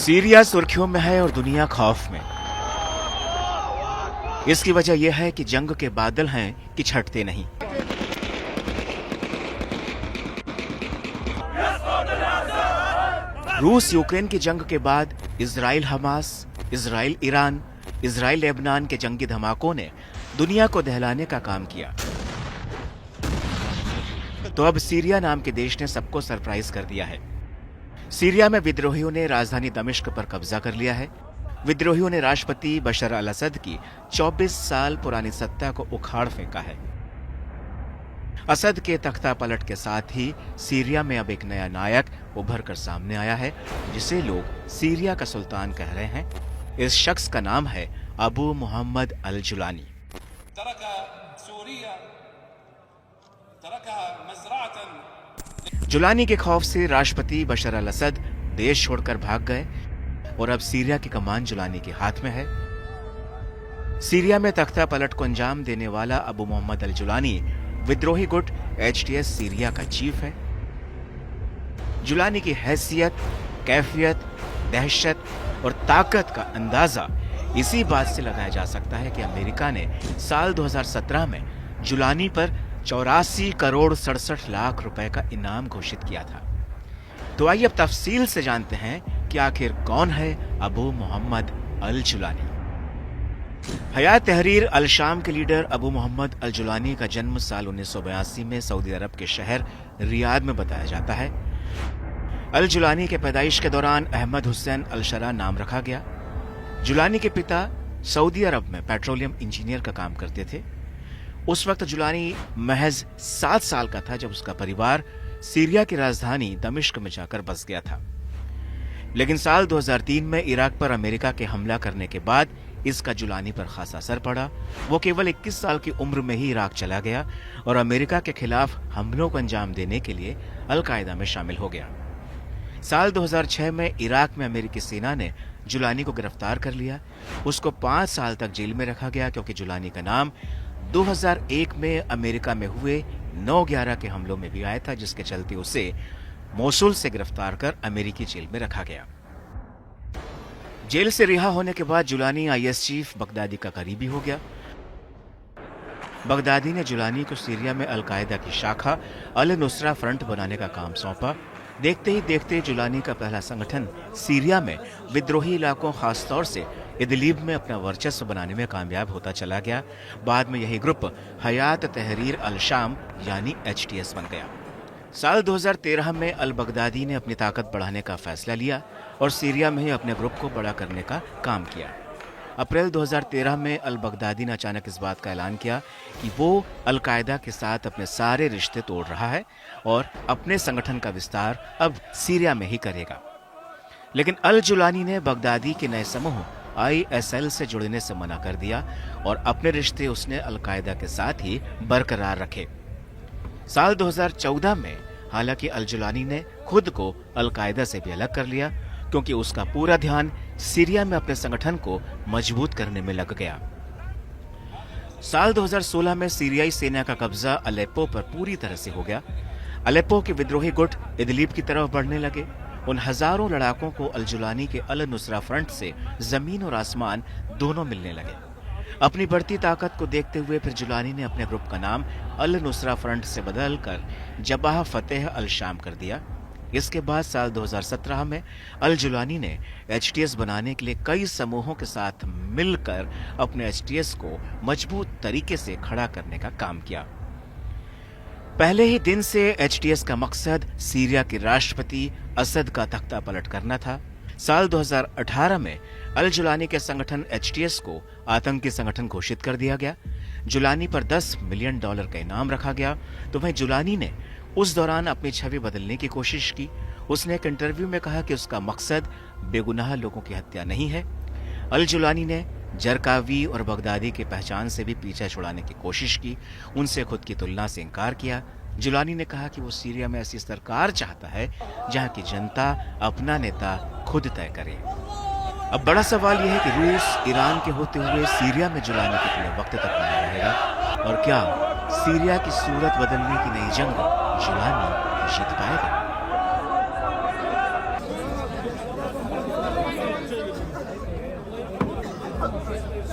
Syria सुर्खियों में है और दुनिया खौफ में। इसकी वजह यह है कि जंग के बादल हैं कि छटते नहीं। रूस यूक्रेन की जंग के बाद Israel Hamas, Israel Iran, Israel Lebanon के जंगी धमाकों ने दुनिया को दहलाने का काम किया। तो अब सीरिया नाम के देश ने सबको सरप्राइज कर दिया है। सीरिया में विद्रोहियों ने राजधानी दमिश्क पर कब्जा कर लिया है। विद्रोहियों ने राष्ट्रपति बशर अल असद की 24 साल पुरानी सत्ता को उखाड़ फेंका है। असद के तख्ता पलट के साथ ही सीरिया में अब एक नया नायक उभर कर सामने आया है, जिसे लोग सीरिया का सुल्तान कह रहे हैं। इस शख्स का नाम है अबू मोहम्मद अल जुलानी। जुलानी के खौफ से राष्ट्रपति बशर अल असद देश छोड़कर भाग गए और अब सीरिया की कमान जुलानी के हाथ में है। सीरिया में तख्ता पलट को अंजाम देने वाला अबू मोहम्मद अल जुलानी विद्रोही गुट HTS सीरिया का चीफ है। जुलानी की हैसियत, कैफियत, दहशत और ताकत का अंदाजा इसी बात से लगाया जा सकता है कि अमेरिका ने साल 2017 में जुलानी पर 84 करोड़ 67 लाख रुपए का इनाम घोषित किया था। तो आइए अब तफसील से जानते हैं कि आखिर कौन है अबू मोहम्मद अल जुलानी। हयात तहरीर अल शाम के लीडर अबू मोहम्मद अल जुलानी का जन्म साल 1982 में सऊदी अरब के शहर रियाद में बताया जाता है। अल जुलानी के पैदाइश के दौरान अहमद हुसैन अल शरा नाम रखा गया। जुलानी के पिता सऊदी अरब में पेट्रोलियम इंजीनियर का काम करते थे। उस वक्त जुलानी महज 7 साल का था जब उसका परिवार सीरिया की राजधानी दमिश्क में जाकर बस गया था। लेकिन साल 2003 में इराक पर अमेरिका के हमला करने के बाद इसका जुलानी पर खासा असर पड़ा। वो केवल 21 साल की उम्र में ही इराक चला गया और अमेरिका के खिलाफ हमलों को अंजाम देने के लिए अल कायदा में शामिल हो गया। साल 2006 में इराक में अमेरिकी सेना ने जुलानी को गिरफ्तार कर लिया। उसको 5 साल तक जेल में रखा गया क्योंकि जुलानी का नाम 2001 में अमेरिका में हुए 9/11 के हमलों में भी आया था, जिसके चलते उसे मोसुल से गिरफ्तार कर अमेरिकी जेल में रखा गया। जेल से रिहा होने के बाद जुलानी IS चीफ बगदादी का करीबी हो गया। बगदादी ने जुलानी को सीरिया में अल कायदा की शाखा अल नुसरा फ्रंट बनाने का काम सौंपा। देखते ही देखते जुलानी का पहला संगठन सीरिया में विद्रोही इलाकों, खासतौर से इदलिब में अपना वर्चस्व बनाने में कामयाब होता चला गया। बाद में यही ग्रुप हयात तहरीर अल शाम यानी HTS बन गया। साल 2013 में अल बगदादी ने अपनी ताकत बढ़ाने का फैसला लिया और सीरिया में ही अपने ग्रुप को बड़ा करने का काम किया। अप्रैल 2013 में अल बगदादी ने अचानक इस बात का ऐलान किया कि वो अल कायदा के साथ अपने सारे रिश्ते तोड़ रहा है और अपने संगठन का विस्तार अब सीरिया में ही करेगा। लेकिन अल जुलानी ने बगदादी के नए समूह ISL से जुड़ने से मना कर दिया और अपने रिश्ते उसने अल कायदा के साथ ही बरकरार रखे। साल 2014 में हालांकि अल जुलानी ने खुद को अल कायदा से भी अलग कर लिया क्योंकि उसका पूरा ध्यान सीरिया में अपने संगठन को मजबूत करने में लग गया। साल 2016 में सीरियाई सेना का कब्जा अलेप्पो पर पूरी तरह से हो गया। अलेप्पो के विद्रोही गुट इदलिब की तरफ बढ़ने लगे। उन हजारों लड़ाकों को अल जुलानी के अल नुसरा फ्रंट से जमीन और आसमान दोनों मिलने लगे। अपनी बढ़ती ताकत को देखते हुए फिर जुलानी ने अपने ग्रुप का नाम अल नुसरा फ्रंट से बदलकर जबाह फतेह अल शाम कर दिया। इसके बाद साल 2017 में अल जुलानी ने HTS बनाने के लिए कई समूहों के साथ मिलकर अपने HTS को मजबूत तरीके से खड़ा करने का काम किया। पहले ही दिन से HTS का मकसद सीरिया के राष्ट्रपति असद का तख्ता पलट करना था। साल 2018 में अल जुलानी के संगठन HTS को आतंकी संगठन घोषित कर दिया गया। जुलानी पर $10 मिलियन का इनाम रखा गया। तो वहीं जुलानी ने उस दौरान अपनी छवि बदलने की कोशिश की। उसने एक इंटरव्यू में कहा कि उसका मकसद बेगुनाह लोगों की हत्या नहीं है। अल जुलानी ने जरकावी और बगदादी की पहचान से भी पीछा छुड़ाने की कोशिश की। उनसे खुद की तुलना से इनकार किया। जुलानी ने कहा कि वो सीरिया में ऐसी सरकार चाहता है जहां की जनता अपना नेता खुद तय करे। अब बड़ा सवाल यह है कि रूस, ईरान के होते हुए सीरिया में जुलानी कितने वक्त तक बना रहेगा और क्या सीरिया की सूरत बदलने की नई जंग जुलानी जीत पाएगा?